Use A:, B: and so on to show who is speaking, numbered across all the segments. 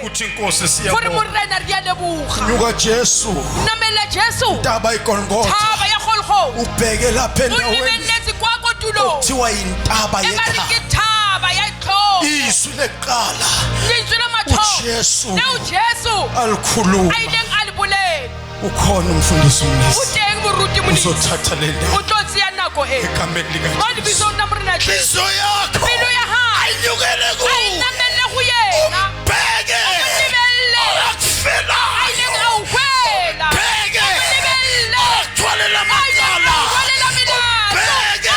A: uthi inkosi
B: Gore
A: siyabonga
B: morena re a leboga.
A: nyuka Jesu
B: Namela Jesu.
A: taba iGolgotha
B: Thaba ya Golgotha.
A: ubheke lapha
B: O
A: endaweni
B: lebeletse kwa kotulong.
A: kuthiwa yintaba
B: E ba re
A: yekhaya
B: ke thaba ya tlhogo.
A: izwi leqala
B: Lentswe la mathomo.
A: uJesu
B: Leo Jesu
A: alikhuluma
B: a ileng a le bolela.
A: ukhona umfundisi
B: O
A: umnisi
B: teng moruti monisi.
A: uzothatha le
B: O
A: nto
B: tlo tseya nako e.
A: egameni
B: Mo
A: likaJesu
B: lebitsong la morena Jesu.
A: inhliziyo yakho
B: Pelo ya hae.
A: ayinyukele
B: A
A: kuwe
B: inamelle go yena.
A: umbheke
B: Lebelle. A
A: akufelayo
B: ileng a o hwela.
A: bheke
B: Lebelle.
A: athwalela
B: A ileng a
A: amacala
B: o hwelela melato.
A: bheke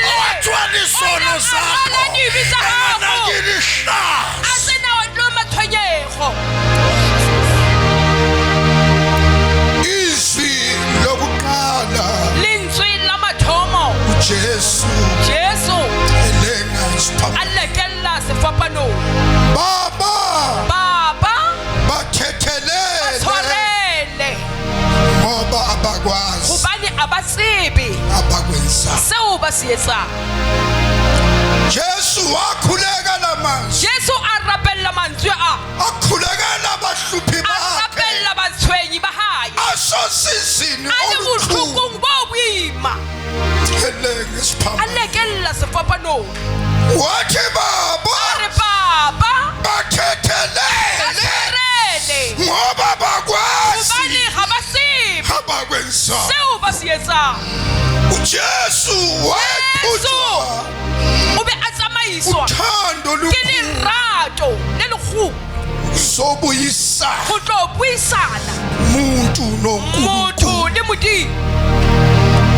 A: awathwala isono zakho
B: Ala dibi tsa gago.
A: enganakile ihlazo
B: A se na o tlo matshwenyego.
A: izwi lokuqala
B: Lentswe la mathomo.
A: uJesu
B: Jesu
A: elenga isiphambano
B: a lekella sefapanong.
A: baba
B: Baba
A: bathethelele
B: tshwarele
A: ngoba abakwazi
B: gobane a ba tsebe
A: abakwenza
B: seo ba se etsang.
A: Jesu wakhuleka lamazwi
B: Jesu a rapella mantswe a.
A: akhulekela abahluphi
B: A
A: bakhe
B: rapella batshwenyi ba hae.
A: asosizini
B: A le
A: olukhulu
B: botlhokong bo boima.
A: elenga
B: A
A: isiphambano
B: lekella sefapanong.
A: wathi
B: A
A: baba
B: re Baba
A: bathethelele
B: tshwarele
A: ngoba bakwazi
B: gobane ga ba tsebe
A: abakwenza
B: seo ba se etsang.
A: uJesu wayeqhutshwa
B: O be a tsamaiswa
A: uthando
B: ke
A: lukhulu
B: lerato le legolo
A: sobuyisa
B: go tlo buisana
A: umuntu noNkulunkulu
B: motho le modimo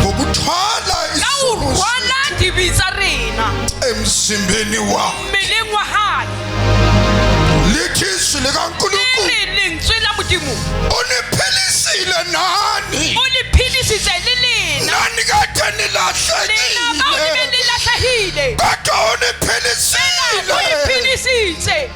A: ngokuthwala
B: ka o
A: isono
B: rwala dibi tsa rena
A: emzimbeni wakhe
B: mmeleng wa hae.
A: lithi izwi likaNkulunkulu
B: Le lentswe la modimo
A: uniphilisile nani
B: o le phedisitse le lena
A: nani kade
B: lena bao le
A: nilahlekile
B: be le latlhegile
A: kade
B: o le
A: uniphilisile
B: phedisitse.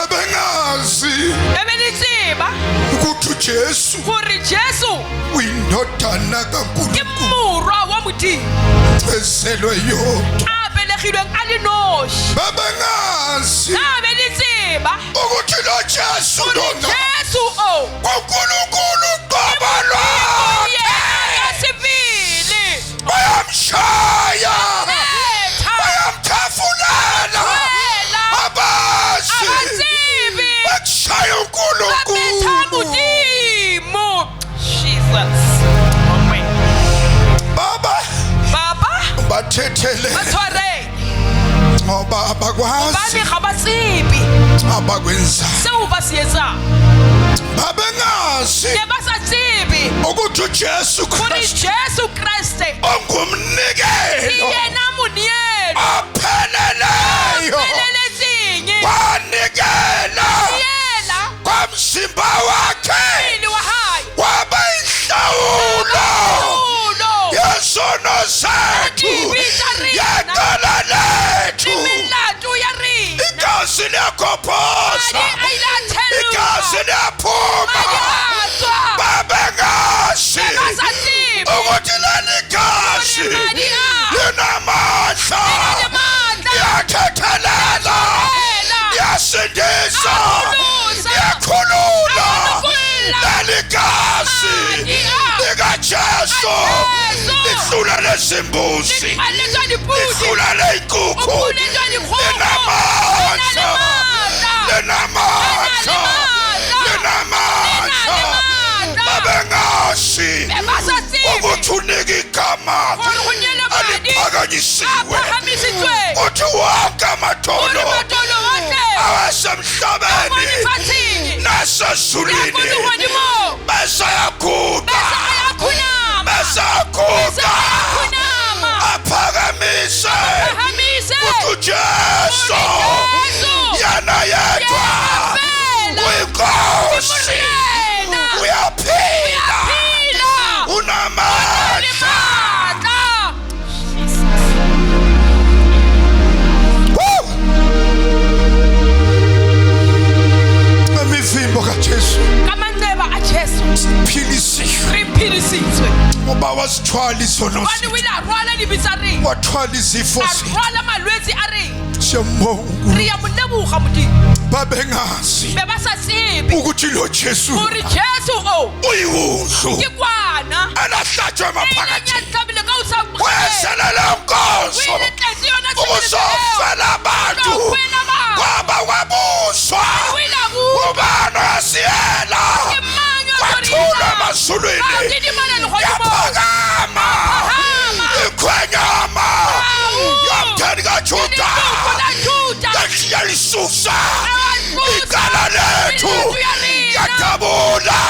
A: ngabengazi
B: E be le tseba
A: ukuthi uJesu
B: gore Jesu
A: uyindodana
B: ke
A: kaNkulunkulu
B: morwa wa modimo
A: ezelwe yodwa
B: a belegilweng a le noši.
A: babengazi
B: A be le tseba
A: ukuthi lo Jesu
B: gore
A: lona
B: Jesu o
A: uNkulunkulu qoba
B: o
A: lwakhe
B: yena ka sebele
A: bayamshaya
B: betha
A: bayamthafulela
B: wela
A: abazi
B: abatsibi
A: bakushaya
B: ba betha
A: uNkulunkulu
B: modimo. Jesus. Amen.
A: baba
B: Baba
A: bathethele
B: batshwarele
A: ngoba abakwazi
B: bane ga ba tsebe
A: abakwenza
B: seo ba se etsang.
A: babengazi
B: Ne ba sa tsebe
A: ukuthi uJesu
B: gore
A: Kristu
B: Jesu Kriste ke
A: ongumnikelo
B: yena monielo
A: opheleleyo
B: peleletseng
A: wanikela
B: yela
A: kwamzimba wakhe
B: pele wa hae
A: waba inhlawulo
B: ulo
A: yesono zethu yaqala lethu
B: imilato ya rena
A: igazi liyakhophoza
B: madi a ile a
A: igazi
B: theluka
A: liyaphuma
B: madi a tswa
A: babengazi
B: ba sa tsebe
A: ukuthi leli gazi
B: gore madi a
A: linamandla
B: le matla
A: liyathethelela liyasindisa
B: Ayakhulusa.
A: liyakhulula
B: Ayakhulula.
A: leli gazi
B: Madi a
A: likaJesu
B: Jesu.
A: lihlula lezimbuzi
B: aletswa dipudi
A: lihlula ley'nkukhu
B: o puletswa dikgogo
A: linamandla linamandla linamandla babengazi
B: ba sa tsebe
A: ukuthi unika igama
B: gore go nyele madi
A: aliphakanyisiwe
B: a phagamisitsweng
A: uthi wonke amadolo
B: gore matolo otlhe
A: awasemhlabeni
B: modifatsheng
A: nasezulwini
B: yakolegodimo
A: besayaguda
B: bese ayakhunama
A: besayaguda
B: ayakhunama
A: aphakamise
B: phahamise
A: uthi uJesu
B: Jesu
A: yena yedwa
B: yena
A: uyinkosi
B: yena
A: uyaphila
B: phila
A: unamandla
B: lemandla.
A: Woo! Imivimbo kaJesu
B: ka manxeba a Jesu
A: philisiwe
B: re phedisitswe
A: ngoba was wathwala izono
B: gobane o ile a rwala dibe tsa rena
A: wathwala izifo
B: a rwala malwetse a rena
A: siyambonga
B: re ya mo leboga Modimo
A: babengazi
B: be ba sa tsebe
A: ukuthi lo Jesu
B: gore Jesu o
A: uyiwundlu
B: ke kwana
A: elahlatshwe maphakathi
B: nyatlabile ka o sa
A: weselele nkoso ukuzofela abantu ngoba kwabuswa ubani yasiyela kwathula emazulwini yaphakama ikhwenyama yomtheni kaJuda yalisusa icala lethu yadabula